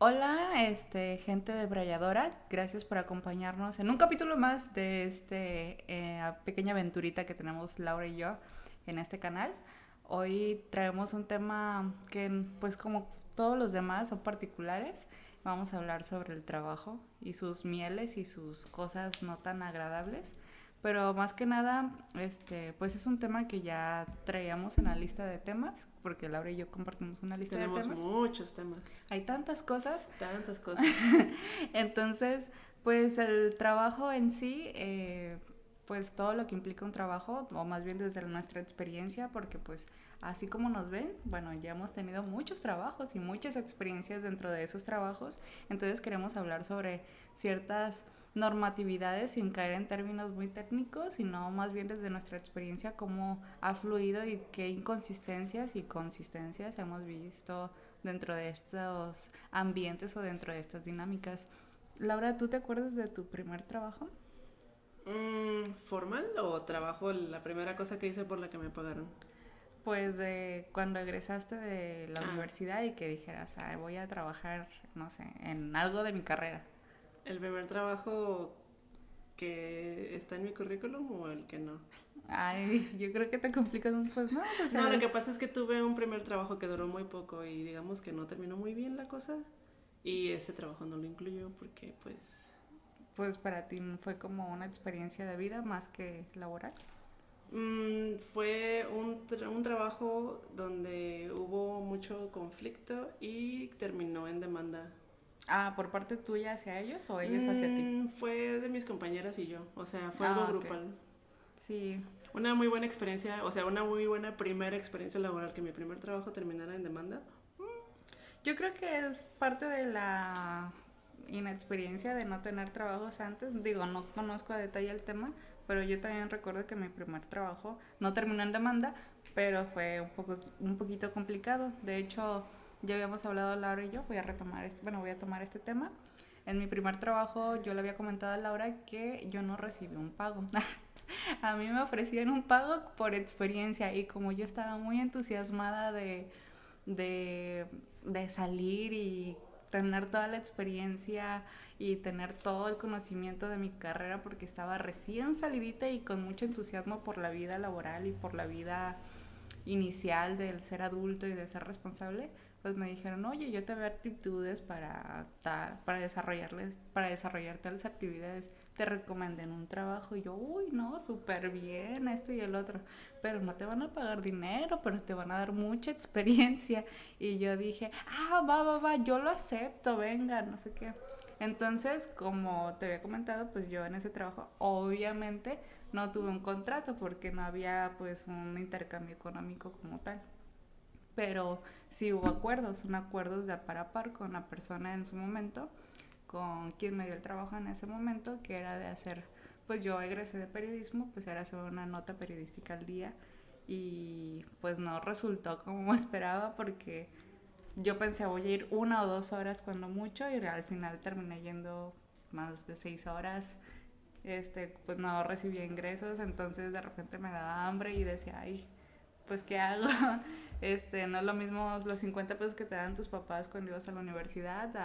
Hola, gente de Bralladora, gracias por acompañarnos en un capítulo más de pequeña aventurita que tenemos Laura y yo en este canal. Hoy traemos un tema que, pues como todos los demás, son particulares. Vamos a hablar sobre el trabajo y sus mieles y sus cosas no tan agradables. Pero más que nada, pues es un tema que ya traíamos en la lista de temas, porque Laura y yo compartimos una lista de Tenemos temas. muchos temas, Hay tantas cosas. tantas cosas. Entonces, pues el trabajo en sí, pues todo lo que implica un trabajo, o más bien desde nuestra experiencia, porque pues así como nos ven, bueno, ya hemos tenido muchos trabajos y muchas experiencias dentro de esos trabajos, entonces queremos hablar sobre ciertas normatividades sin caer en términos muy técnicos, sino más bien desde nuestra experiencia cómo ha fluido y qué inconsistencias y consistencias hemos visto dentro de estos ambientes o dentro de estas dinámicas. Laura, ¿tú te acuerdas de tu primer trabajo? ¿Formal o trabajo? La primera cosa que hice por la que me pagaron. Pues de cuando egresaste de la Ah, universidad y que dijeras, "Ay, voy a trabajar, no sé, en algo de mi carrera". el primer trabajo que está en mi currículum o el que no. Ay, yo creo que te complicas un pues no, pues No, lo que pasa es que tuve un primer trabajo que duró muy poco y digamos que no terminó muy bien la cosa y ese trabajo no lo incluyó porque pues pues para ti fue como una experiencia de vida más que laboral. fue un trabajo donde hubo mucho conflicto y terminó en demanda. Ah, ¿por parte tuya hacia ellos o ellos hacia ti? Fue de mis compañeras y yo, o sea, fue algo Ah, ok. grupal. Sí, Una muy buena experiencia, o sea, una muy buena primera experiencia laboral, que mi primer trabajo terminara en demanda. yo creo que es parte de la inexperiencia de no tener trabajos antes. Digo, no conozco a detalle el tema, pero yo también recuerdo que mi primer trabajo no terminó en demanda, pero fue un poquito complicado. De hecho, ya habíamos hablado Laura y yo, voy a tomar este tema. En mi primer trabajo yo le había comentado a Laura que yo no recibí un pago. A mí me ofrecían un pago por experiencia y como yo estaba muy entusiasmada de, de salir y tener toda la experiencia y tener todo el conocimiento de mi carrera porque estaba recién salidita y con mucho entusiasmo por la vida laboral y por la vida inicial del ser adulto y de ser responsable, pues me dijeron, oye, yo te veo actitudes para desarrollar tales actividades, te recomendé un trabajo y yo, uy, no, súper bien, esto y el otro, pero no te van a pagar dinero, pero te van a dar mucha experiencia. Y yo dije, va, yo lo acepto, venga, no sé qué. Entonces, como te había comentado, pues yo en ese trabajo obviamente no tuve un contrato porque no había pues un intercambio económico como tal. Pero sí hubo acuerdos, un acuerdos de par a par con la persona en su momento, con quien me dio el trabajo en ese momento, que era de hacer, pues yo egresé de periodismo, pues era hacer una nota periodística al día y pues no resultó como esperaba porque yo pensé voy a ir 1 o 2 horas cuando mucho y al final terminé yendo más de 6 horas. Pues no recibía ingresos, entonces de repente me daba hambre y decía, ay, pues ¿qué hago? No es lo mismo los 50 pesos que te dan tus papás cuando ibas a la universidad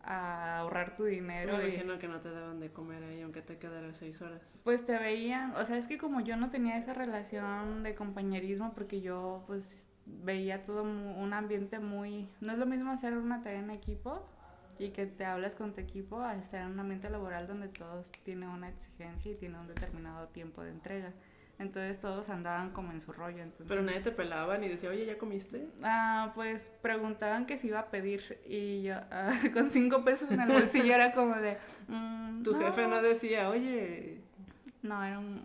a ahorrar tu Me dinero y imagino que no te daban de comer ahí, aunque te quedaras 6 horas. pues te veían, o sea, es que como yo no tenía esa relación de compañerismo porque yo pues veía todo un ambiente muy, no es lo mismo hacer una tarea en equipo y que te hablas con tu equipo a estar en un ambiente laboral donde todos tienen una exigencia y tienen un determinado tiempo de entrega. Entonces todos andaban como en su rollo, Pero entonces nadie te pelaba ni decía, oye, ¿ya comiste? pues preguntaban que si iba a pedir y yo con 5 pesos en el bolsillo era como de, Tu jefe no no, decía, oye, no,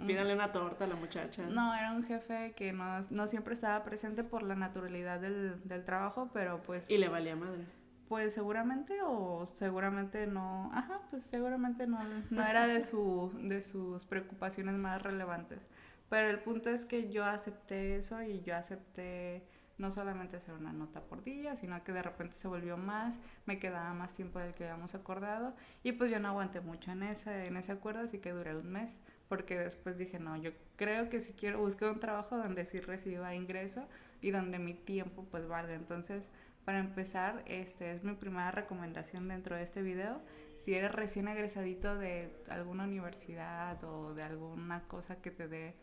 pídale una torta a la muchacha. no, era un jefe que no siempre estaba presente por la naturalidad del trabajo, pero Y le valía madre. pues seguramente o seguramente no, ajá, pues seguramente no era de sus preocupaciones más relevantes. Pero el punto es que yo acepté eso y yo acepté no solamente hacer una nota por día, sino que de repente se volvió más, me quedaba más tiempo del que habíamos acordado y pues yo no aguanté mucho en ese acuerdo, así que duré un mes, porque después dije, no, yo creo que si quiero buscar un trabajo donde sí reciba ingreso y donde mi tiempo pues valga. Entonces Para empezar, es mi primera recomendación dentro de este video. Si eres recién egresadito de alguna universidad o de alguna cosa que te dé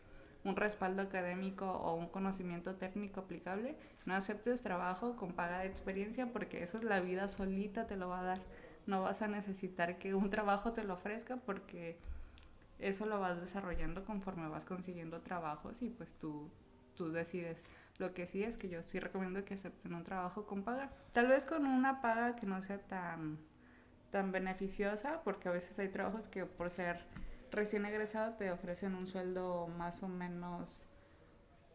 un respaldo académico o un conocimiento técnico aplicable, no aceptes trabajo con paga de experiencia porque eso es la vida solita te lo va a dar. No vas a necesitar que un trabajo te lo ofrezca porque eso lo vas desarrollando conforme vas consiguiendo trabajos y pues tú decides. Lo que sí es que yo sí recomiendo que acepten un trabajo con paga. Tal vez con una paga que no sea tan beneficiosa, porque a veces hay trabajos que por ser recién egresado te ofrecen un sueldo más o menos,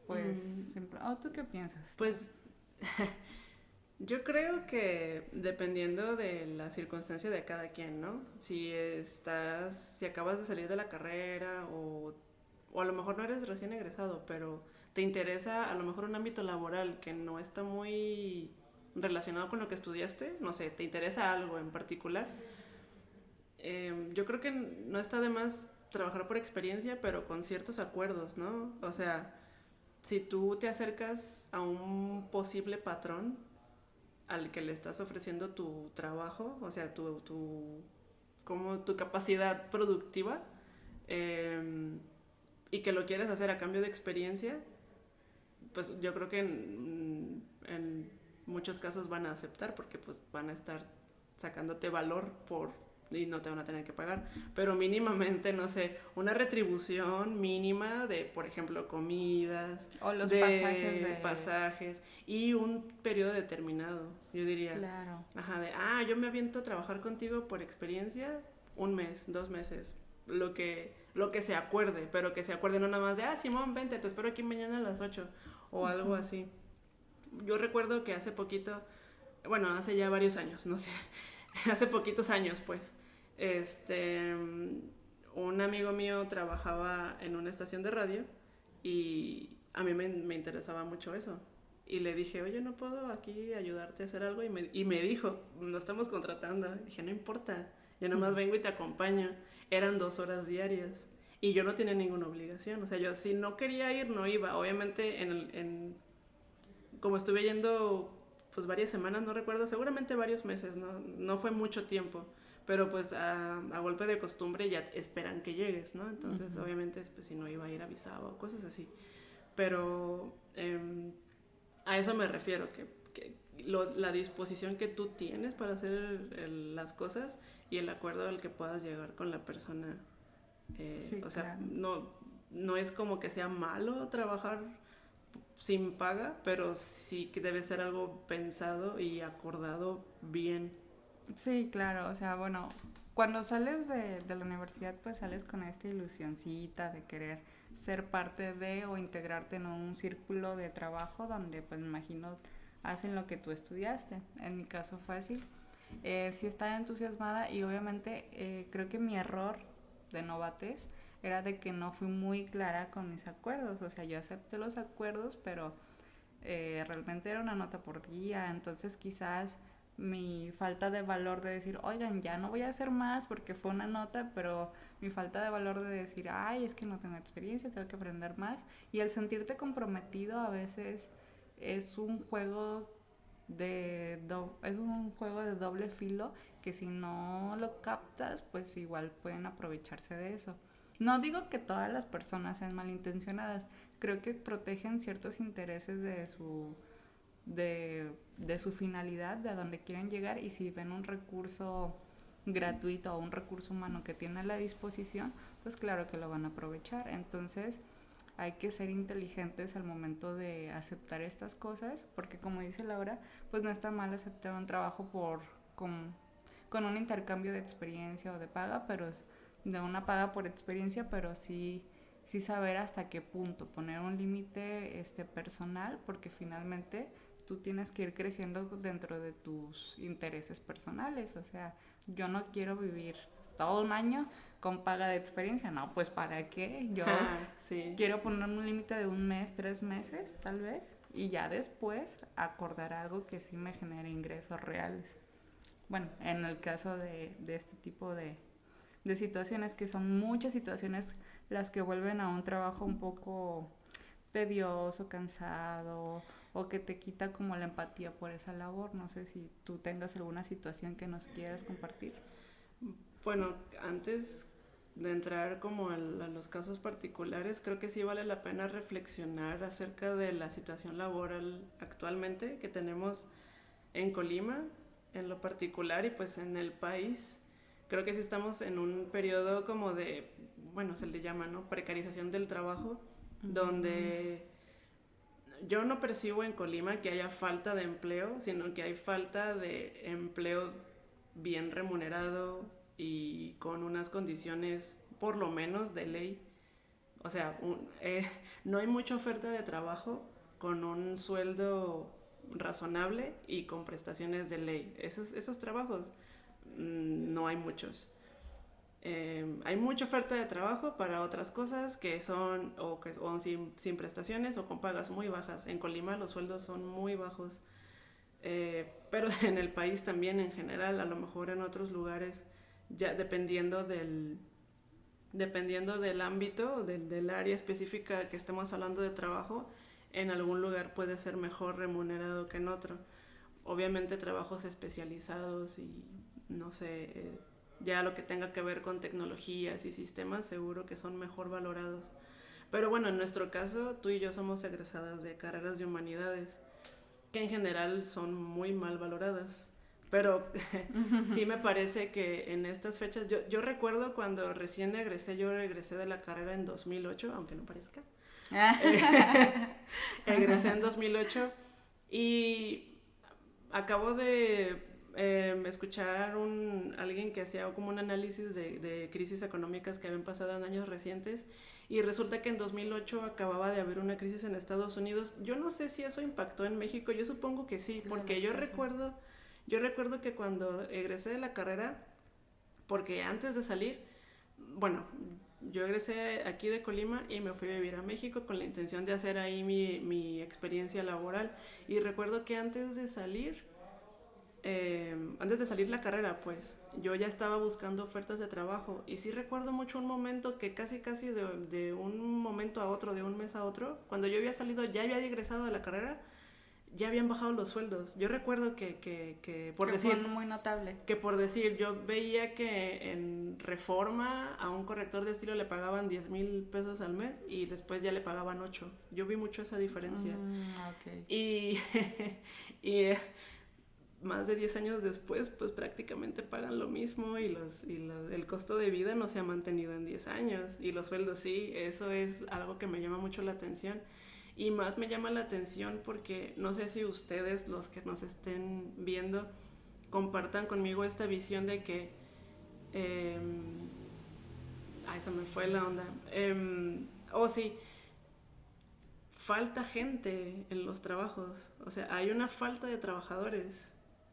pues, simple. ¿O tú qué piensas? Pues yo creo que dependiendo de la circunstancia de cada quien, ¿no? Si acabas de salir de la carrera o a lo mejor no eres recién egresado, pero te interesa a lo mejor un ámbito laboral que no está muy relacionado con lo que estudiaste, no sé, te interesa algo en particular, yo creo que no está de más trabajar por experiencia, pero con ciertos acuerdos, ¿no? O sea, si tú te acercas a un posible patrón al que le estás ofreciendo tu trabajo, o sea, como tu capacidad productiva, y que lo quieres hacer a cambio de experiencia, pues yo creo que en muchos casos van a aceptar porque pues van a estar sacándote valor y no te van a tener que pagar, pero mínimamente, no sé, una retribución mínima de, por ejemplo, comidas, O los de pasajes y un periodo determinado, yo diría. Claro. Ajá, yo me aviento a trabajar contigo por experiencia 1 mes, 2 meses, lo que se acuerde, pero que se acuerde no nada más de, Simón, vente, te espero aquí mañana a las 8 o algo así. Yo recuerdo que hace poquito, bueno, hace ya varios años, no sé, hace poquitos años pues, un amigo mío trabajaba en una estación de radio y a mí me interesaba mucho eso. Y le dije, oye, ¿no puedo aquí ayudarte a hacer algo? Y me dijo, no estamos contratando. Dije, no importa, yo nomás vengo y te acompaño. Eran 2 horas diarias y yo no tenía ninguna obligación. O sea, yo si no quería ir, no iba. Obviamente, como estuve yendo pues varias semanas, no recuerdo, seguramente varios meses, no fue mucho tiempo. Pero pues a golpe de costumbre ya esperan que llegues, ¿no? Entonces, obviamente, pues si no iba a ir avisaba o cosas así. Pero a eso me refiero, que la disposición que tú tienes para hacer las cosas y el acuerdo al que puedas llegar con la persona. Sí, o sea, claro. no es como que sea malo trabajar sin paga, pero sí que debe ser algo pensado y acordado bien. Sí, claro, o sea, bueno, cuando sales de la universidad, pues sales con esta ilusioncita de querer ser parte de o integrarte en un círculo de trabajo donde, pues me imagino, hacen lo que tú estudiaste. En mi caso fue así. Sí estaba entusiasmada y obviamente creo que mi error de novatez era de que no fui muy clara con mis acuerdos. O sea, yo acepté los acuerdos, pero realmente era una nota por día, entonces quizás mi falta de valor de decir, oigan, ya no voy a hacer más porque fue una nota, pero mi falta de valor de decir, ay, es que no tengo experiencia, tengo que aprender más. Y el sentirte comprometido a veces es un juego es un juego de doble filo que si no lo captas, pues igual pueden aprovecharse de eso. No digo que todas las personas sean malintencionadas, creo que protegen ciertos intereses de su finalidad, de a dónde quieren llegar, y si ven un recurso gratuito o un recurso humano que tiene a la disposición, pues claro que lo van a aprovechar. Entonces hay que ser inteligentes al momento de aceptar estas cosas, porque como dice Laura, pues no está mal aceptar un trabajo con un intercambio de experiencia o de paga, pero es de una paga por experiencia, pero sí saber hasta qué punto poner un límite personal, porque finalmente tú tienes que ir creciendo dentro de tus intereses personales. O sea, yo no quiero vivir todo un año con paga de experiencia, no, pues ¿para qué? Yo Sí. quiero poner un límite de 1 mes, 3 meses tal vez, y ya después acordar algo que sí me genere ingresos reales. Bueno, en el caso de este tipo de situaciones, que son muchas situaciones las que vuelven a un trabajo un poco tedioso, cansado, o que te quita como la empatía por esa labor. No sé si tú tengas alguna situación que nos quieras compartir. Bueno, antes de entrar como a los casos particulares, creo que sí vale la pena reflexionar acerca de la situación laboral actualmente que tenemos en Colima, en lo particular y pues en el país. Creo que sí estamos en un periodo como de, bueno, se le llama, ¿no? Precarización del trabajo, donde yo no percibo en Colima que haya falta de empleo, sino que hay falta de empleo bien remunerado y con unas condiciones por lo menos de ley. O sea, no hay mucha oferta de trabajo con un sueldo razonable y con prestaciones de ley. Esos trabajos no hay muchos. Hay mucha oferta de trabajo para otras cosas que son o sin prestaciones o con pagas muy bajas. En Colima los sueldos son muy bajos, pero en el país también en general, a lo mejor en otros lugares, ya dependiendo del ámbito, del área específica que estemos hablando de trabajo, en algún lugar puede ser mejor remunerado que en otro. Obviamente trabajos especializados y no sé, ya lo que tenga que ver con tecnologías y sistemas, seguro que son mejor valorados. Pero bueno, en nuestro caso, tú y yo somos egresadas de carreras de humanidades, que en general son muy mal valoradas. Pero sí me parece que en estas fechas, yo recuerdo cuando recién egresé, yo egresé de la carrera en 2008, aunque no parezca. Egresé en 2008 y acabo de escuchar alguien que hacía como un análisis de crisis económicas que habían pasado en años recientes y resulta que en 2008 acababa de haber una crisis en Estados Unidos. Yo no sé si eso impactó en México, yo supongo que sí, porque yo recuerdo que cuando egresé de la carrera, porque antes de salir, bueno, yo egresé aquí de Colima y me fui a vivir a México con la intención de hacer ahí mi experiencia laboral. Y recuerdo que antes de salir la carrera, pues, yo ya estaba buscando ofertas de trabajo. Y sí recuerdo mucho un momento que casi de un momento a otro, de un mes a otro, cuando yo había salido, ya había egresado de la carrera, ya habían bajado los sueldos. Yo recuerdo que por decir... Fue muy notable. Que por decir, yo veía que en Reforma a un corrector de estilo le pagaban 10,000 pesos al mes y después ya le pagaban 8. Yo vi mucho esa diferencia. Okay. Y, y más de 10 años después, pues prácticamente pagan lo mismo y el costo de vida no se ha mantenido en 10 años. Y los sueldos sí, eso es algo que me llama mucho la atención. Y más me llama la atención porque no sé si ustedes, los que nos estén viendo, compartan conmigo esta visión de que... ay, se me fue la onda. Sí, falta gente en los trabajos. O sea, hay una falta de trabajadores.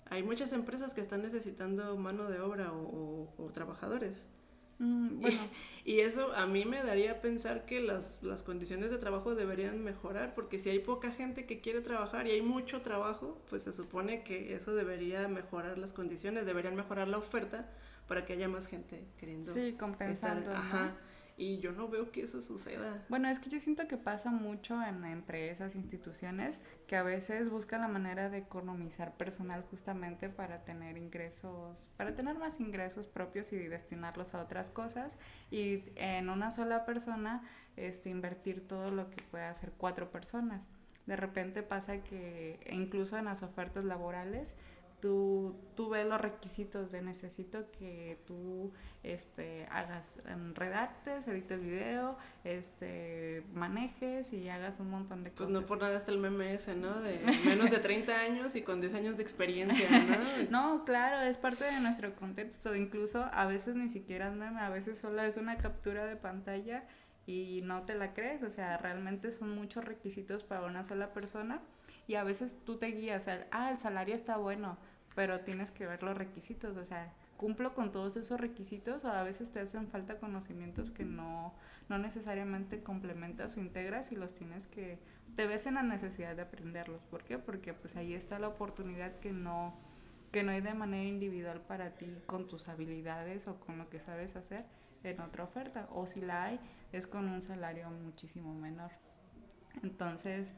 Hay muchas empresas que están necesitando mano de obra o trabajadores. Bueno. Y eso a mí me daría a pensar que las condiciones de trabajo deberían mejorar, porque si hay poca gente que quiere trabajar y hay mucho trabajo, pues se supone que eso debería mejorar las condiciones, deberían mejorar la oferta para que haya más gente queriendo compensando, estar, ajá, ¿no? Y yo no veo que eso suceda. Bueno, es que yo siento que pasa mucho en empresas, instituciones, que a veces buscan la manera de economizar personal justamente para tener ingresos, para tener más ingresos propios y destinarlos a otras cosas, y en una sola persona invertir todo lo que puede hacer 4 personas. De repente pasa que incluso en las ofertas laborales tú ves los requisitos de necesito que tú hagas, redactes, edites video, manejes y hagas un montón de cosas. Pues no por nada está el meme ese, ¿no? De menos de 30 años y con 10 años de experiencia, ¿no? No, claro, es parte de nuestro contexto. Incluso a veces ni siquiera es meme, a veces solo es una captura de pantalla y no te la crees. O sea, realmente son muchos requisitos para una sola persona y a veces tú te guías, el salario está bueno, pero tienes que ver los requisitos, o sea, cumplo con todos esos requisitos o a veces te hacen falta conocimientos que no necesariamente complementas o integras y te ves en la necesidad de aprenderlos. ¿Por qué? Porque pues ahí está la oportunidad que no hay de manera individual para ti con tus habilidades o con lo que sabes hacer en otra oferta, o si la hay, es con un salario muchísimo menor. Entonces,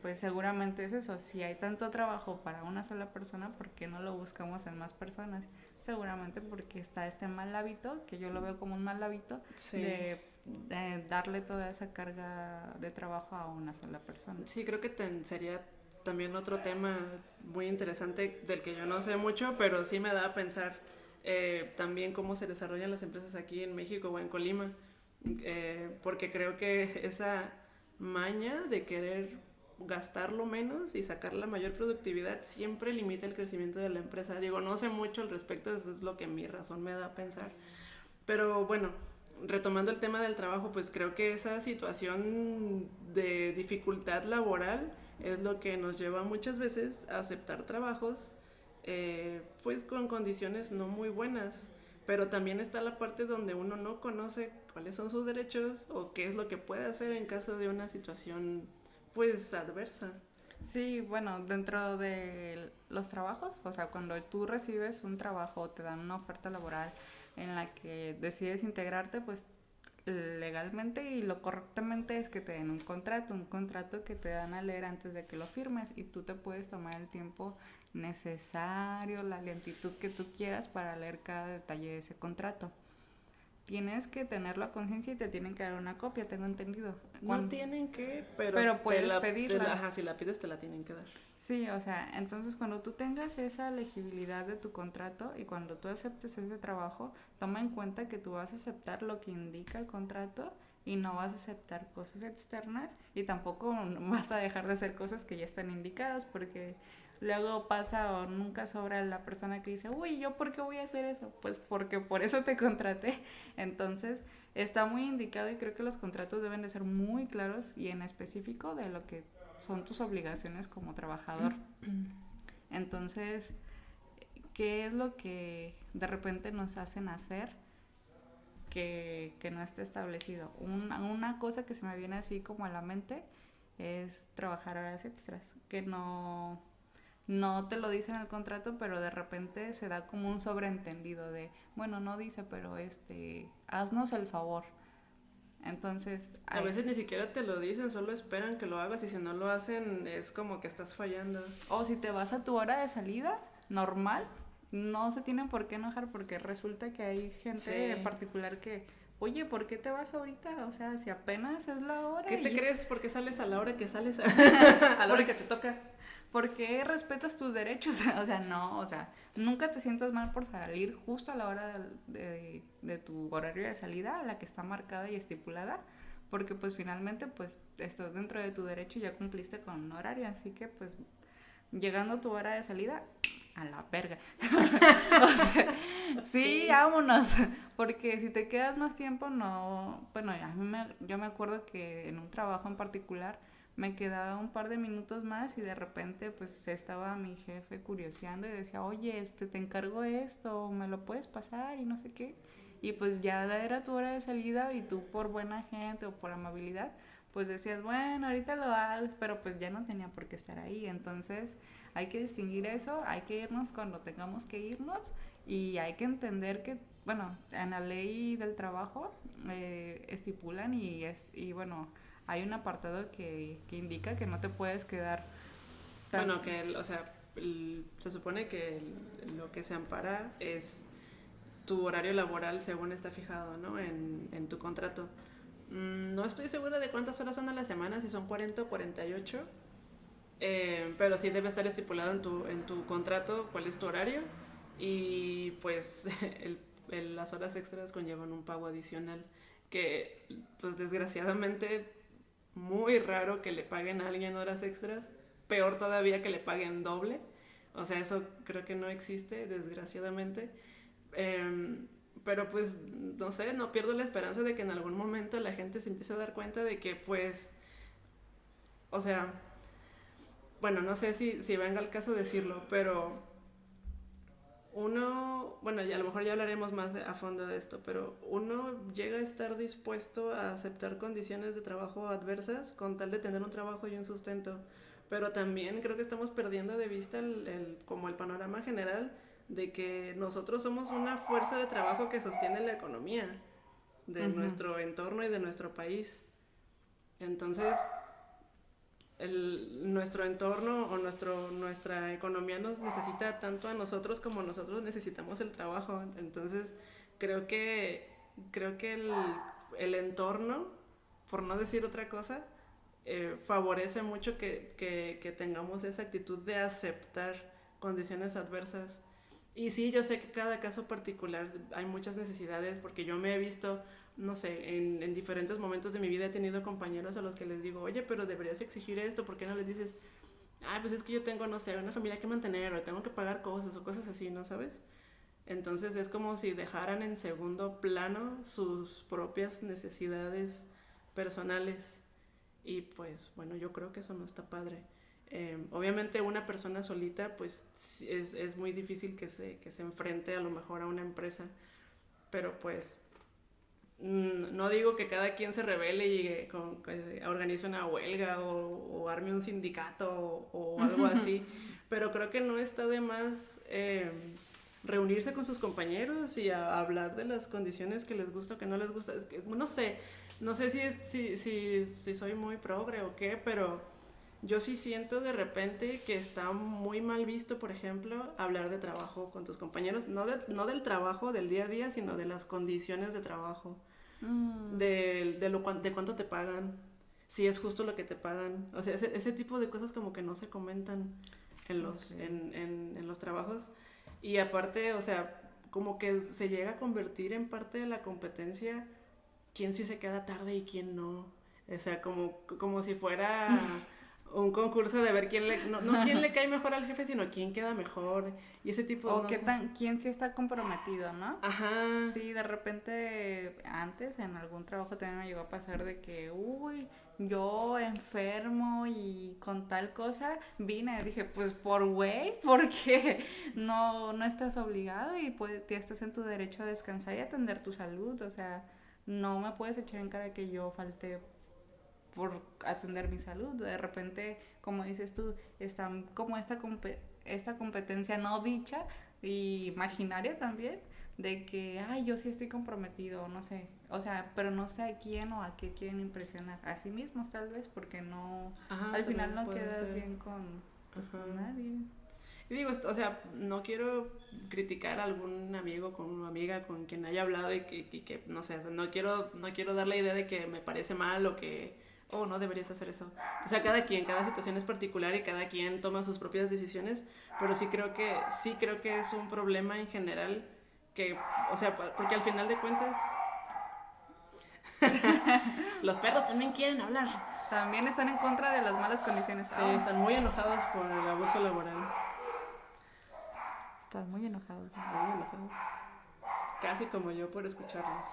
pues seguramente es eso. Si hay tanto trabajo para una sola persona, ¿por qué no lo buscamos en más personas? Seguramente porque está este mal hábito, que yo lo veo como un mal hábito, Sí. de darle toda esa carga de trabajo a una sola persona. Sí, creo que sería también otro tema muy interesante del que yo no sé mucho, pero sí me da a pensar también cómo se desarrollan las empresas aquí en México o en Colima, porque creo que esa maña de querer gastarlo menos y sacar la mayor productividad siempre limita el crecimiento de la empresa. Digo, no sé mucho al respecto, eso es lo que mi razón me da a pensar. Pero bueno, retomando el tema del trabajo, pues creo que esa situación de dificultad laboral es lo que nos lleva muchas veces a aceptar trabajos pues con condiciones no muy buenas. Pero también está la parte donde uno no conoce cuáles son sus derechos o qué es lo que puede hacer en caso de una situación pues adversa. Sí, bueno, dentro de los trabajos, o sea, cuando tú recibes un trabajo, te dan una oferta laboral en la que decides integrarte, pues legalmente y lo correctamente es que te den un contrato que te dan a leer antes de que lo firmes y tú te puedes tomar el tiempo necesario, la lentitud que tú quieras para leer cada detalle de ese contrato. Tienes que tenerlo a conciencia y te tienen que dar una copia, tengo entendido. No tienen que, Pero puedes pedirla. ajá, si la pides te la tienen que dar. Sí, o sea, entonces cuando tú tengas esa legibilidad de tu contrato y cuando tú aceptes ese trabajo, toma en cuenta que tú vas a aceptar lo que indica el contrato y no vas a aceptar cosas externas y tampoco vas a dejar de hacer cosas que ya están indicadas porque luego pasa o nunca sobra la persona que dice, uy, ¿yo por qué voy a hacer eso? Pues porque por eso te contraté. Entonces está muy indicado y creo que los contratos deben de ser muy claros y en específico de lo que son tus obligaciones como trabajador. Entonces, ¿qué es lo que de repente nos hacen hacer que no esté establecido? Una cosa que se me viene así como a la mente es trabajar horas extras, que no te lo dice en el contrato, pero de repente se da como un sobreentendido de, bueno, no dice, pero haznos el favor. Entonces, a veces ni siquiera te lo dicen, solo esperan que lo hagas y si no lo hacen es como que estás fallando. O si te vas a tu hora de salida, normal, no se tienen por qué enojar porque resulta que hay gente en particular que, oye, ¿por qué te vas ahorita? O sea, si apenas es la hora. ¿Qué te crees? ¿Por qué sales a la hora que sales? A la hora que te toca. ¿Por qué respetas tus derechos? O sea, no, o sea, nunca te sientas mal por salir justo a la hora de tu horario de salida, a la que está marcada y estipulada, porque pues finalmente pues estás dentro de tu derecho y ya cumpliste con un horario, así que pues llegando a tu hora de salida, a la verga. O sea, sí, vámonos, porque si te quedas más tiempo no, bueno, yo me acuerdo que en un trabajo en particular me quedaba un par de minutos más y de repente pues estaba mi jefe curioseando y decía, oye, te encargo esto, ¿me lo puedes pasar? Y no sé qué. Y pues ya era tu hora de salida y tú por buena gente o por amabilidad, pues decías, bueno, ahorita lo hago, pero pues ya no tenía por qué estar ahí. Entonces hay que distinguir eso, hay que irnos cuando tengamos que irnos y hay que entender que, bueno, en la ley del trabajo estipulan y bueno, hay un apartado que indica que no te puedes quedar tan... Bueno, que, o sea, se supone que lo que se ampara es tu horario laboral según está fijado, ¿no? En tu contrato. No estoy segura de cuántas horas son a la semana, si son 40 o 48, pero sí debe estar estipulado en tu contrato cuál es tu horario y pues las horas extras conllevan un pago adicional que pues desgraciadamente muy raro que le paguen a alguien horas extras, peor todavía que le paguen doble, o sea, eso creo que no existe, desgraciadamente, pero pues, no sé, no pierdo la esperanza de que en algún momento la gente se empiece a dar cuenta de que pues, o sea, bueno, no sé si venga el caso decirlo, pero uno, bueno, ya a lo mejor ya hablaremos más a fondo de esto, pero uno llega a estar dispuesto a aceptar condiciones de trabajo adversas con tal de tener un trabajo y un sustento, pero también creo que estamos perdiendo de vista como el panorama general de que nosotros somos una fuerza de trabajo que sostiene la economía de nuestro entorno y de nuestro país. Entonces, nuestro entorno o nuestra economía nos necesita tanto a nosotros como nosotros necesitamos el trabajo. Entonces, creo que, creo que el entorno, por no decir otra cosa, favorece mucho que tengamos esa actitud de aceptar condiciones adversas. Y sí, yo sé que cada caso particular hay muchas necesidades, porque yo me he visto, no sé, en diferentes momentos de mi vida he tenido compañeros a los que les digo, oye, pero deberías exigir esto, ¿por qué no les dices, ay, pues es que yo tengo, no sé, una familia que mantener, o tengo que pagar cosas, o cosas así, ¿no sabes? Entonces es como si dejaran en segundo plano sus propias necesidades personales. Y pues bueno, yo creo que eso no está padre. Obviamente una persona solita pues es muy difícil que se enfrente a lo mejor a una empresa, pero pues no digo que cada quien se revele y que organice una huelga o arme un sindicato o algo así, pero creo que no está de más reunirse con sus compañeros y hablar de las condiciones que les gusta o que no les gusta. Es que, no sé si soy muy progre o qué, pero yo sí siento de repente que está muy mal visto, por ejemplo, hablar de trabajo con tus compañeros, no del trabajo del día a día, sino de las condiciones de trabajo, de cuánto te pagan, si es justo lo que te pagan. O sea, ese tipo de cosas como que no se comentan en los trabajos. Y aparte, o sea, como que se llega a convertir en parte de la competencia quién sí se queda tarde y quién no. O sea, como si fuera un concurso de ver quién le, no quién le cae mejor al jefe, sino quién queda mejor. Y ese tipo, O no qué sé. quién sí está comprometido, ¿no? Ajá. Sí, de repente antes en algún trabajo también me llegó a pasar de que, uy, yo enfermo y con tal cosa vine, dije, pues por güey, porque no estás obligado y pues ya estás en tu derecho a descansar y atender tu salud, o sea, no me puedes echar en cara que yo falté por atender mi salud. De repente, como dices tú, está como esta competencia no dicha y imaginaria también de que, ay, yo sí estoy comprometido, no sé, o sea, pero no sé a quién o a qué quieren impresionar, a sí mismos tal vez, porque no, Ajá, al final también no puede quedas ser. bien con, pues, Ajá. con nadie. Y digo, o sea, no quiero criticar a algún amigo con una amiga con quien haya hablado y que no sé, o sea, no quiero dar la idea de que me parece mal o que, oh, no deberías hacer eso. O sea, cada situación es particular y cada quien toma sus propias decisiones, pero sí creo que es un problema en general que, o sea, porque al final de cuentas, los perros también quieren hablar. También están en contra de las malas condiciones. Sí, Oh, están muy enojados por el abuso laboral. estás muy enojado. Muy enojados. Casi como yo por escucharlos.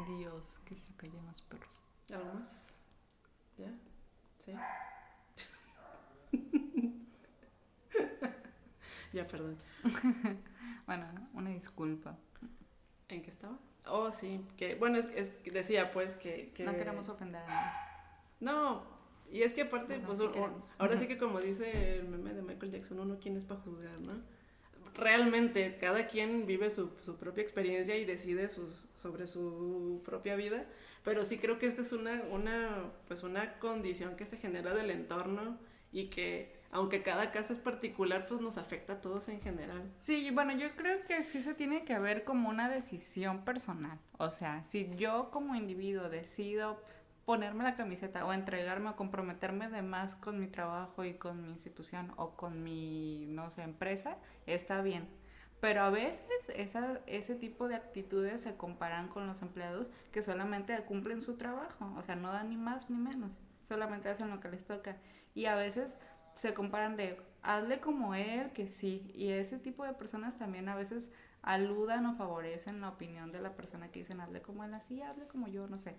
Dios, que se callen los perros. ¿Algo más? ¿Ya? ¿Sí? Ya, perdón. Bueno, una disculpa. ¿En qué estaba? Oh, sí, que bueno, decía pues que... No queremos ofender a nadie. No, y es que aparte, Bueno, pues sí queremos. ahora sí que como dice el meme de Michael Jackson, uno quién es para juzgar, ¿no? Realmente, cada quien vive su propia experiencia y decide sobre su propia vida, pero sí creo que esta es pues una condición que se genera del entorno y que, aunque cada caso es particular, pues nos afecta a todos en general. Sí, bueno, yo creo que sí se tiene que ver como una decisión personal. O sea, si yo como individuo decido ponerme la camiseta o entregarme o comprometerme de más con mi trabajo y con mi institución o con mi, no sé, empresa, está bien. Pero a veces ese tipo de actitudes se comparan con los empleados que solamente cumplen su trabajo. O sea, no dan ni más ni menos. Solamente hacen lo que les toca. Y a veces se comparan de hazle como él, que sí. Y ese tipo de personas también a veces aludan o favorecen la opinión de la persona que dicen hazle como él, así, hazle como yo, no sé.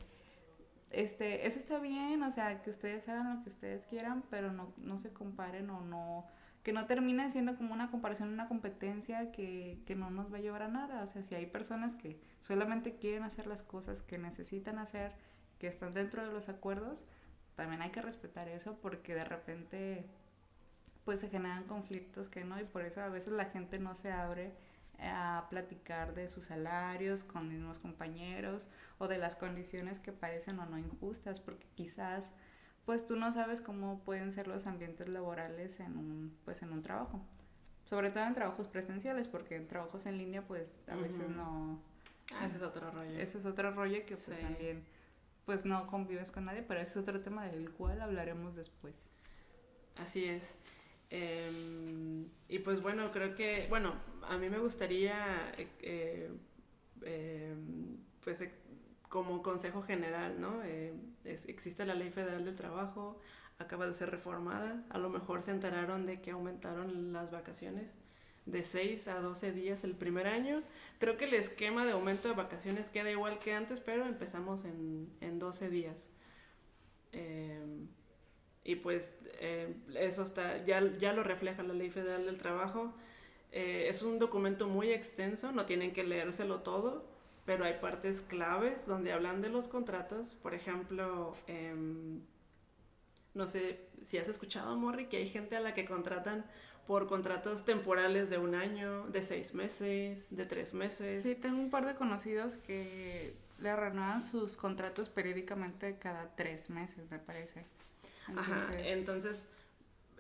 Eso está bien, o sea, que ustedes hagan lo que ustedes quieran, pero no se comparen o no, que no termine siendo como una comparación, una competencia que no nos va a llevar a nada. O sea, si hay personas que solamente quieren hacer las cosas que necesitan hacer, que están dentro de los acuerdos, también hay que respetar eso porque de repente pues se generan conflictos que no, y por eso a veces la gente no se abre a platicar de sus salarios con mismos compañeros o de las condiciones que parecen o no injustas, porque quizás pues tú no sabes cómo pueden ser los ambientes laborales pues en un trabajo, sobre todo en trabajos presenciales, porque en trabajos en línea pues a veces no. Ese es otro rollo. Ese es otro rollo que pues también pues no convives con nadie, pero ese es otro tema del cual hablaremos después. Así es. Y pues bueno, creo que, bueno, a mí me gustaría, pues como consejo general, ¿no? Existe la Ley Federal del Trabajo, acaba de ser reformada, a lo mejor se enteraron de que aumentaron las vacaciones de 6 a 12 días el primer año. Creo que el esquema de aumento de vacaciones queda igual que antes, pero empezamos en 12 días. Y pues eso ya lo refleja la Ley Federal del Trabajo. Es un documento muy extenso, no tienen que leérselo todo, pero hay partes claves donde hablan de los contratos. Por ejemplo, no sé si has escuchado, Morri, que hay gente a la que contratan por contratos temporales de 1 año, de 6 meses, de 3 meses. Sí, tengo un par de conocidos que le renuevan sus contratos periódicamente cada 3 meses, me parece. Entonces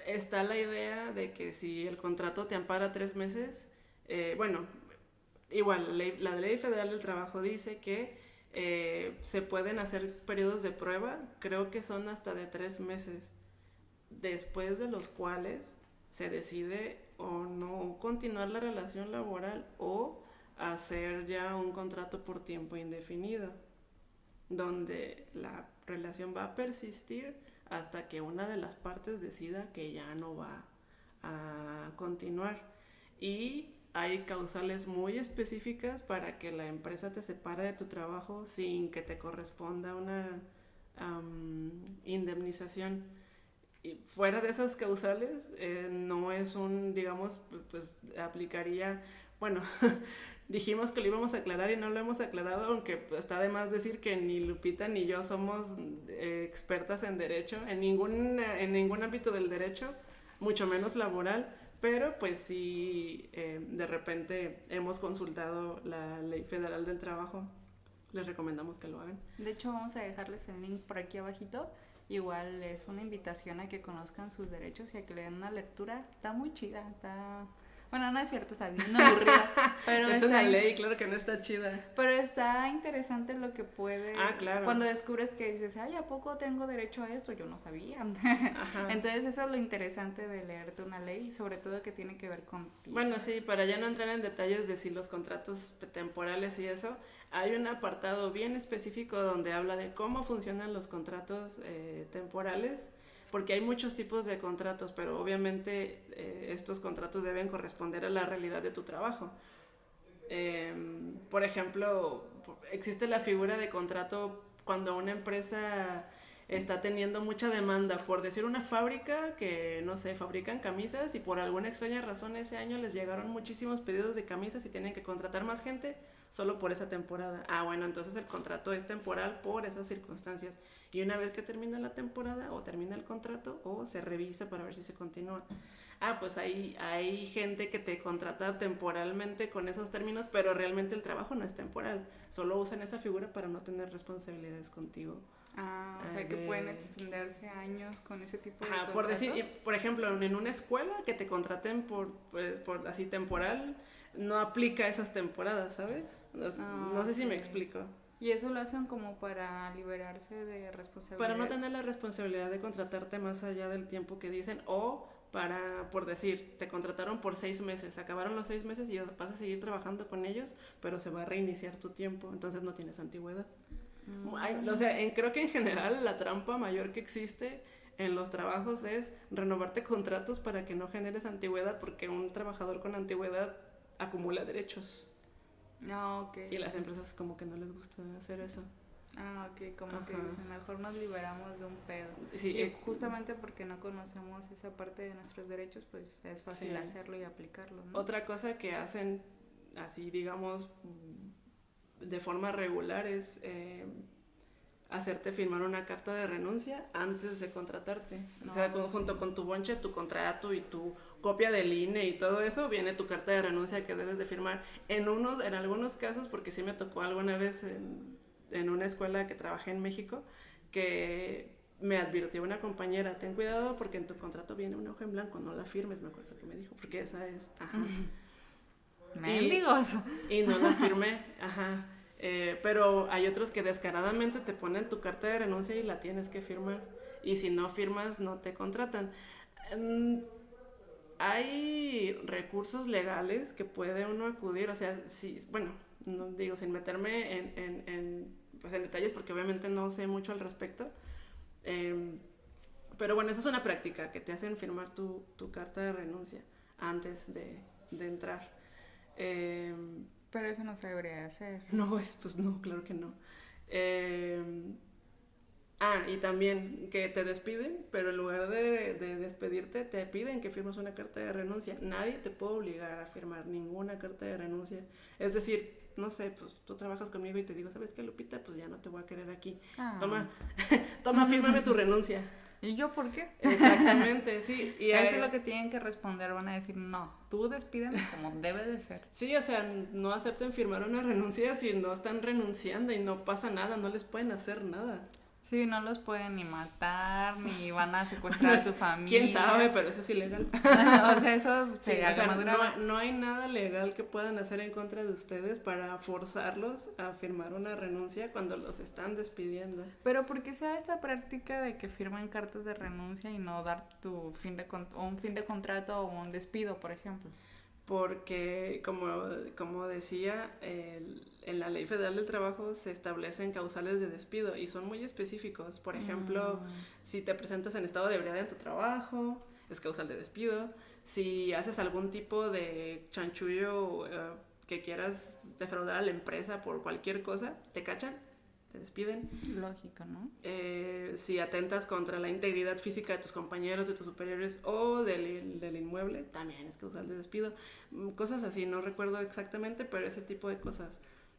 está la idea de que si el contrato te ampara 3 meses, bueno, igual la Ley Federal del Trabajo dice que se pueden hacer periodos de prueba, creo que son hasta de 3 meses, después de los cuales se decide o no continuar la relación laboral o hacer ya un contrato por tiempo indefinido, donde la relación va a persistir hasta que una de las partes decida que ya no va a continuar. Y hay causales muy específicas para que la empresa te separe de tu trabajo sin que te corresponda una indemnización. Y fuera de esas causales, no es digamos, pues aplicaría, bueno, dijimos que lo íbamos a aclarar y no lo hemos aclarado, aunque está de más decir que ni Lupita ni yo somos expertas en derecho, en ningún ámbito del derecho, mucho menos laboral, pero pues sí, de repente hemos consultado la Ley Federal del Trabajo, les recomendamos que lo hagan. De hecho, vamos a dejarles el link por aquí abajito. Igual es una invitación a que conozcan sus derechos y a que le den una lectura. Está muy chida, bueno, no es cierto, está bien aburrida, pero es una ley, claro que no está chida. Pero está interesante lo que puede... claro. Cuando descubres que dices, ay, ¿a poco tengo derecho a esto? Yo no sabía. Entonces eso es lo interesante de leerte una ley, sobre todo que tiene que ver contigo. Bueno, sí, para ya no entrar en detalles de si los contratos temporales y eso, hay un apartado bien específico donde habla de cómo funcionan los contratos temporales, porque hay muchos tipos de contratos, pero obviamente estos contratos deben corresponder a la realidad de tu trabajo. Por ejemplo, existe la figura de contrato cuando una empresa está teniendo mucha demanda, por decir una fábrica que, no sé, fabrican camisas y por alguna extraña razón ese año les llegaron muchísimos pedidos de camisas y tienen que contratar más gente solo por esa temporada. Bueno, entonces el contrato es temporal por esas circunstancias. Y una vez que termina la temporada o termina el contrato o se revisa para ver si se continúa. Pues hay gente que te contrata temporalmente con esos términos, pero realmente el trabajo no es temporal. Solo usan esa figura para no tener responsabilidades contigo. O sea que pueden extenderse años con ese tipo de contratos. Por decir, por ejemplo, en una escuela que te contraten por así temporal, no aplica esas temporadas, ¿sabes? No sé si me explico. ¿Y eso lo hacen como para liberarse de responsabilidades? Para no tener la responsabilidad de contratarte más allá del tiempo que dicen, o por decir, te contrataron por 6 meses, acabaron los 6 meses y vas a seguir trabajando con ellos, pero se va a reiniciar tu tiempo, entonces no tienes antigüedad. O sea, creo que en general la trampa mayor que existe en los trabajos es renovarte contratos para que no generes antigüedad, porque un trabajador con antigüedad acumula derechos. Okay. Y las empresas como que no les gusta hacer eso. Ok, como que dicen, mejor nos liberamos de un pedo. Sí, y justamente porque no conocemos esa parte de nuestros derechos, pues es fácil hacerlo y aplicarlo, ¿no? Otra cosa que hacen así, digamos, de forma regular es hacerte firmar una carta de renuncia antes de contratarte. No, o sea, sí. junto con tu bonche, tu contrato y tu copia del INE y todo eso, viene tu carta de renuncia que debes de firmar. En algunos casos, porque sí me tocó alguna vez en una escuela que trabajé en México, que me advirtió una compañera, ten cuidado porque en tu contrato viene una hoja en blanco, no la firmes, me acuerdo que me dijo, porque esa es, ajá. Mendigos. Y no la firmé, ajá. Pero hay otros que descaradamente te ponen tu carta de renuncia y la tienes que firmar. Y si no firmas, no te contratan. Hay recursos legales que puede uno acudir, o sea, sí, bueno, no digo sin meterme pues en detalles porque obviamente no sé mucho al respecto. Pero bueno, eso es una práctica, que te hacen firmar tu carta de renuncia antes de entrar. Eh, Pero eso no se debería hacer. no, pues no, claro que no. Eh, y también que te despiden, pero en lugar de despedirte, te piden que firmes una carta de renuncia. Nadie te puede obligar a firmar ninguna carta de renuncia. Es decir, no sé, pues tú trabajas conmigo y te digo, ¿sabes qué, Lupita? Pues ya no te voy a querer aquí. Ah. Toma, fírmame tu renuncia. ¿Y yo por qué? Exactamente, sí. Y Eso es lo que tienen que responder. Van a decir, no, tú despídeme como debe de ser. sí, o sea, no acepten firmar una renuncia si no están renunciando y no pasa nada, no les pueden hacer nada. Sí, no los pueden ni matar, ni van a secuestrar a tu familia. ¿Quién sabe? Pero eso es ilegal. O sea, eso Sí, sería o sea, más grave. no hay nada legal que puedan hacer en contra de ustedes para forzarlos a firmar una renuncia cuando los están despidiendo. Pero ¿por qué se da esta práctica de que firmen cartas de renuncia y no dar tu un fin de contrato o un despido, por ejemplo? Porque, como decía, en la Ley Federal del Trabajo se establecen causales de despido y son muy específicos. Por ejemplo, si te presentas en estado de ebriedad en tu trabajo, es causal de despido. Si haces algún tipo de chanchullo que quieras defraudar a la empresa por cualquier cosa, te cachan, te despiden. Lógico, ¿no? Si atentas contra la integridad física de tus compañeros, de tus superiores o del inmueble, también es causal de despido. Cosas así, no recuerdo exactamente, pero ese tipo de cosas.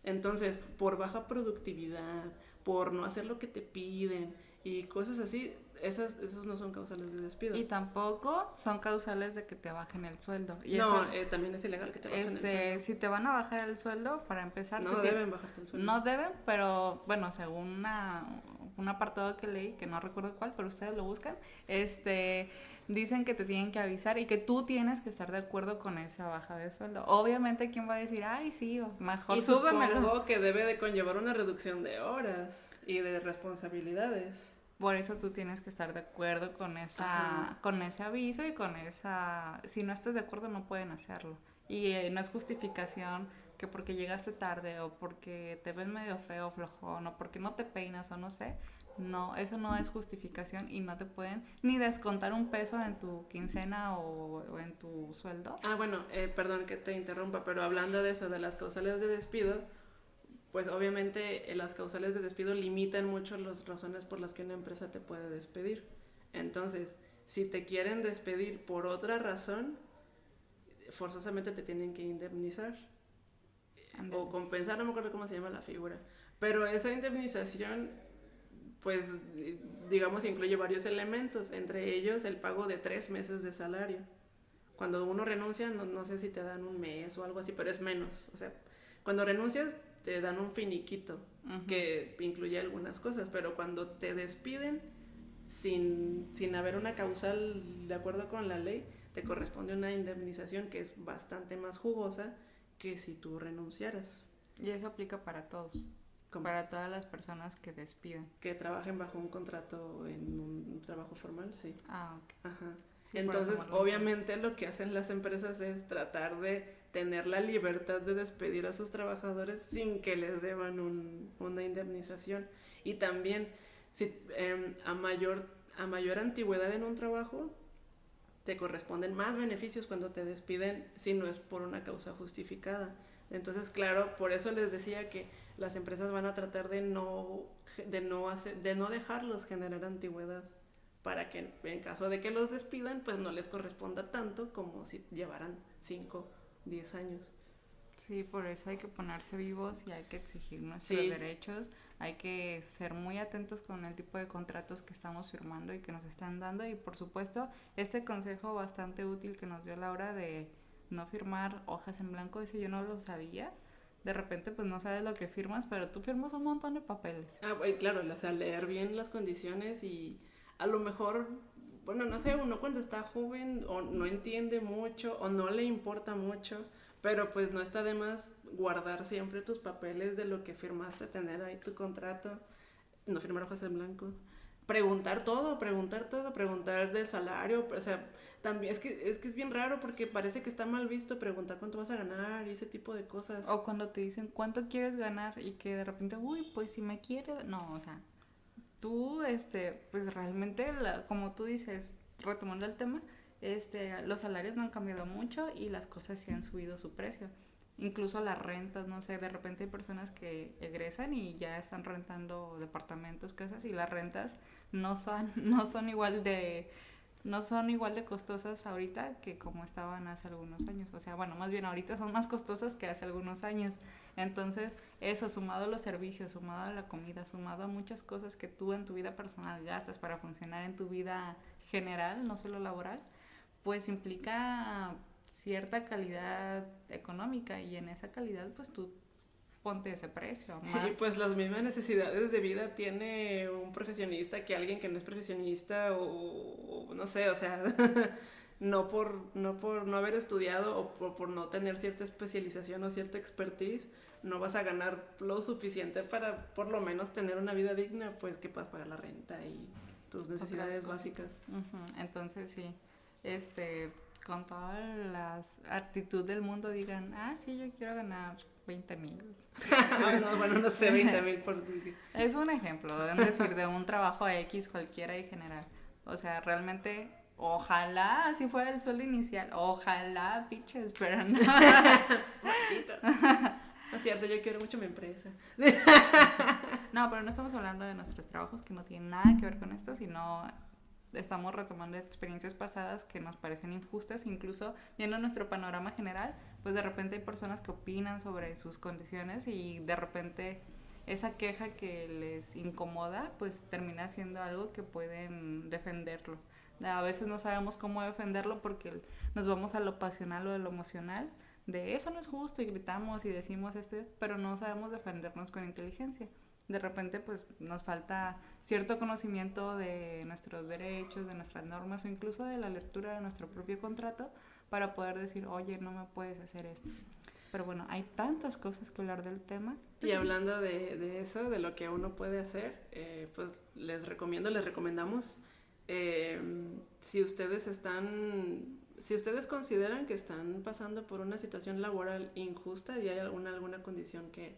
Entonces, por baja productividad, por no hacer lo que te piden y cosas así, esos no son causales de despido. Y tampoco son causales de que te bajen el sueldo. Y no, eso, también es ilegal que te bajen el sueldo. si te van a bajar el sueldo, para empezar... No deben bajarte el sueldo. No deben, pero bueno, según un apartado que leí, que no recuerdo cuál, pero ustedes lo buscan, dicen que te tienen que avisar y que tú tienes que estar de acuerdo con esa baja de sueldo. Obviamente, ¿quién va a decir, ay, sí, mejor y súbemelo? Supongo que debe de conllevar una reducción de horas y de responsabilidades. Por eso tú tienes que estar de acuerdo con con ese aviso y con esa... Si no estás de acuerdo, no pueden hacerlo. Y no es justificación que porque llegaste tarde o porque te ves medio feo, flojón, o porque no te peinas o no sé. No, eso no es justificación y no te pueden ni descontar un peso en tu quincena o en tu sueldo. Bueno, perdón que te interrumpa, pero hablando de eso, de las causales de despido, pues obviamente las causales de despido limitan mucho las razones por las que una empresa te puede despedir. Entonces, si te quieren despedir por otra razón, forzosamente te tienen que indemnizar. O compensar, no me acuerdo cómo se llama la figura. Pero esa indemnización, pues, digamos, incluye varios elementos, entre ellos el pago de 3 meses de salario. Cuando uno renuncia, no sé si te dan un mes o algo así, pero es menos. O sea, cuando renuncias te dan un finiquito que incluye algunas cosas, pero cuando te despiden sin haber una causal de acuerdo con la ley, te corresponde una indemnización que es bastante más jugosa que si tú renunciaras. Y eso aplica para todos. ¿Cómo? Para todas las personas que despiden. Que trabajen bajo un contrato en un trabajo formal, sí. Ok. Ajá. Sí, entonces, obviamente lo que hacen las empresas es tratar de tener la libertad de despedir a sus trabajadores sin que les deban una indemnización. Y también, si a mayor antigüedad en un trabajo, te corresponden más beneficios cuando te despiden si no es por una causa justificada. Entonces, claro, por eso les decía que las empresas van a tratar de no dejarlos generar antigüedad, para que en caso de que los despidan, pues no les corresponda tanto como si llevaran 5, 10 años. Sí, por eso hay que ponerse vivos y hay que exigir nuestros Sí, derechos, hay que ser muy atentos con el tipo de contratos que estamos firmando y que nos están dando y por supuesto este consejo bastante útil que nos dio Laura de no firmar hojas en blanco, ese yo no lo sabía. De repente pues no sabes lo que firmas, pero tú firmas un montón de papeles. claro, o sea, leer bien las condiciones y a lo mejor, bueno, no sé, uno cuando está joven o no entiende mucho o no le importa mucho, pero pues no está de más guardar siempre tus papeles de lo que firmaste, tener ahí tu contrato, no firmar hojas en blanco. Preguntar todo, preguntar del salario, o sea, también es que es bien raro porque parece que está mal visto preguntar cuánto vas a ganar y ese tipo de cosas. O cuando te dicen cuánto quieres ganar y que de repente, uy, pues si me quiere, no, o sea, tú, pues realmente, como tú dices, retomando el tema, los salarios no han cambiado mucho y las cosas sí han subido su precio. Incluso las rentas, no sé, de repente hay personas que egresan y ya están rentando departamentos, casas y las rentas no son igual de no son igual de costosas ahorita que como estaban hace algunos años. O sea, bueno, más bien ahorita son más costosas que hace algunos años. Entonces, eso sumado a los servicios, sumado a la comida, sumado a muchas cosas que tú en tu vida personal gastas para funcionar en tu vida general, no solo laboral, pues implica cierta calidad económica y en esa calidad pues tú ponte ese precio, Y más. pues las mismas necesidades de vida tiene un profesionista que alguien que no es profesionista o no sé, o sea, no por no haber estudiado o por no tener cierta especialización o cierta expertise, no vas a ganar lo suficiente para por lo menos tener una vida digna, pues que puedas pagar la renta y tus Otras necesidades cositas. básicas. Ujú. Entonces sí, con toda la actitud del mundo digan, ah, sí, yo quiero ganar 20,000. No, bueno, no sé, 20,000 por... Es un ejemplo, es decir, de un trabajo X cualquiera y general. O sea, realmente, ojalá así fuera el sueldo inicial, ojalá, piches, pero no. Malditos. No es cierto, yo quiero mucho mi empresa. No, pero no estamos hablando de nuestros trabajos que no tienen nada que ver con esto, sino estamos retomando experiencias pasadas que nos parecen injustas, incluso viendo nuestro panorama general, pues de repente hay personas que opinan sobre sus condiciones y de repente esa queja que les incomoda, pues termina siendo algo que pueden defenderlo. A veces no sabemos cómo defenderlo porque nos vamos a lo pasional o a lo emocional, de eso no es justo y gritamos y decimos esto, pero no sabemos defendernos con inteligencia. De repente pues nos falta cierto conocimiento de nuestros derechos, de nuestras normas o incluso de la lectura de nuestro propio contrato para poder decir, oye, no me puedes hacer esto. Pero bueno, hay tantas cosas que hablar del tema. Y hablando de eso, de lo que uno puede hacer, pues les recomendamos, eh, si ustedes consideran que están pasando por una situación laboral injusta y hay alguna condición que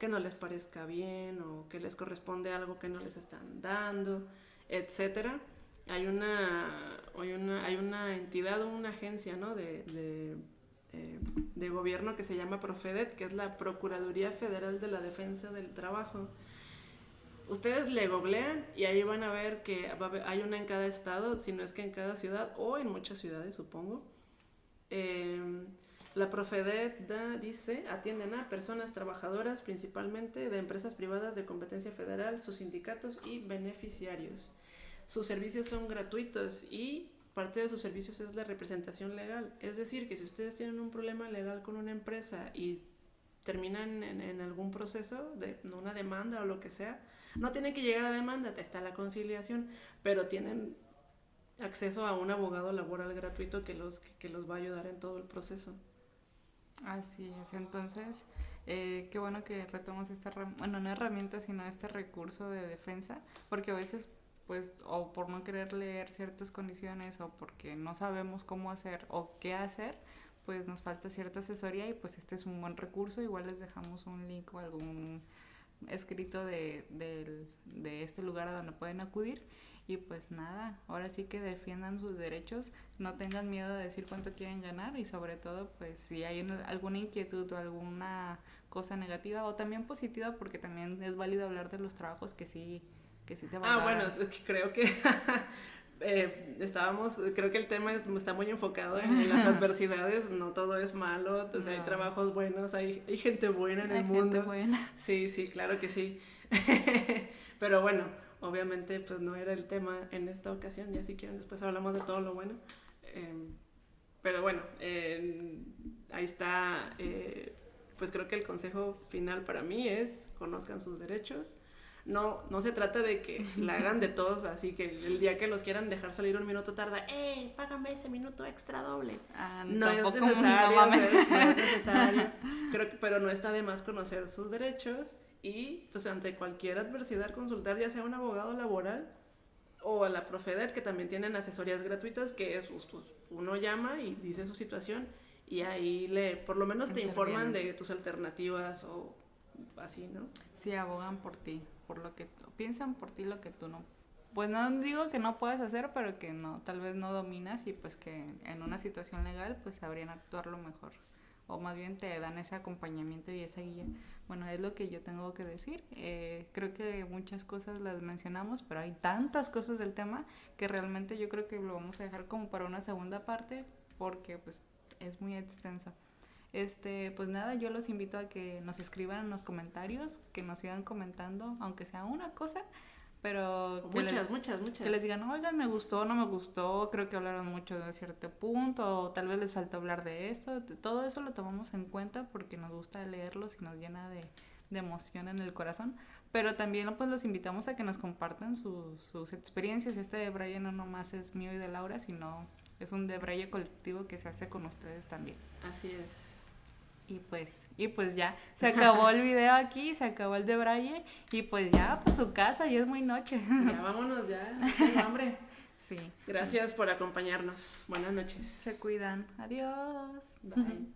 no les parezca bien o que les corresponde algo que no les están dando, etcétera, hay una entidad o una agencia, ¿no? De gobierno que se llama Profedet, que es la Procuraduría Federal de la Defensa del Trabajo. Ustedes le googlean y ahí van a ver que hay una en cada estado, si no es que en cada ciudad o en muchas ciudades, supongo. Eh, la Profedet dice, atienden a personas trabajadoras principalmente de empresas privadas de competencia federal, sus sindicatos y beneficiarios. Sus servicios son gratuitos y parte de sus servicios es la representación legal. Es decir, que si ustedes tienen un problema legal con una empresa y terminan en algún proceso de una demanda o lo que sea, no tienen que llegar a demanda, está la conciliación, pero tienen acceso a un abogado laboral gratuito que los va a ayudar en todo el proceso. Así es, entonces, qué bueno que retomamos esta, bueno, no herramienta, sino este recurso de defensa, porque a veces, pues, o por no querer leer ciertas condiciones, o porque no sabemos cómo hacer o qué hacer, pues nos falta cierta asesoría y pues este es un buen recurso. Igual les dejamos un link o algún escrito de este lugar a donde pueden acudir. Y pues nada, ahora sí que defiendan sus derechos, no tengan miedo de decir cuánto quieren ganar y sobre todo pues si hay alguna inquietud o alguna cosa negativa o también positiva, porque también es válido hablar de los trabajos que sí te Bueno, valoran. es que creo que creo que el tema está muy enfocado en las adversidades, no todo es malo, o sea, hay trabajos buenos, hay gente buena en el mundo. Gente buena. Sí, sí, claro que sí. Pero bueno, obviamente pues no era el tema en esta ocasión, ya si quieren después hablamos de todo lo bueno. Pero bueno, ahí está, pues creo que el consejo final para mí es conozcan sus derechos. No se trata de que la hagan de todos, así que el día que los quieran dejar salir un minuto tarda, págame ese minuto extra doble. No es necesario, no es necesario. Pero no está de más conocer sus derechos y pues ante cualquier adversidad consultar ya sea un abogado laboral o a la Profedet, que también tienen asesorías gratuitas, que es uno llama y dice su situación y ahí por lo menos te informan de tus alternativas o así, ¿no? Sí, abogan por ti, por lo que piensan por ti lo que tú no. Pues no digo que no puedes hacer, pero que no, tal vez no dominas y pues que en una situación legal pues sabrían actuarlo mejor. O más bien te dan ese acompañamiento y esa guía. Bueno, es lo que yo tengo que decir. Creo que muchas cosas las mencionamos, pero hay tantas cosas del tema que realmente yo creo que lo vamos a dejar como para una segunda parte porque pues es muy extenso. Pues nada, yo los invito a que nos escriban en los comentarios, que nos sigan comentando, aunque sea una cosa, pero muchas. Que les digan, oigan, me gustó, no me gustó, creo que hablaron mucho de cierto punto, o tal vez les falta hablar de esto. Todo eso lo tomamos en cuenta porque nos gusta leerlos y nos llena de emoción en el corazón. Pero también pues los invitamos a que nos compartan sus experiencias. Este de Braille no nomás es mío y de Laura, sino es un de Braille colectivo que se hace con ustedes también. Así es. Y pues ya, se acabó el video aquí, se acabó el de Braille y pues ya, pues su casa, ya es muy noche. Ya vámonos, ya, tengo hambre. Sí. Gracias por acompañarnos. Buenas noches. Se cuidan. Adiós. Bye.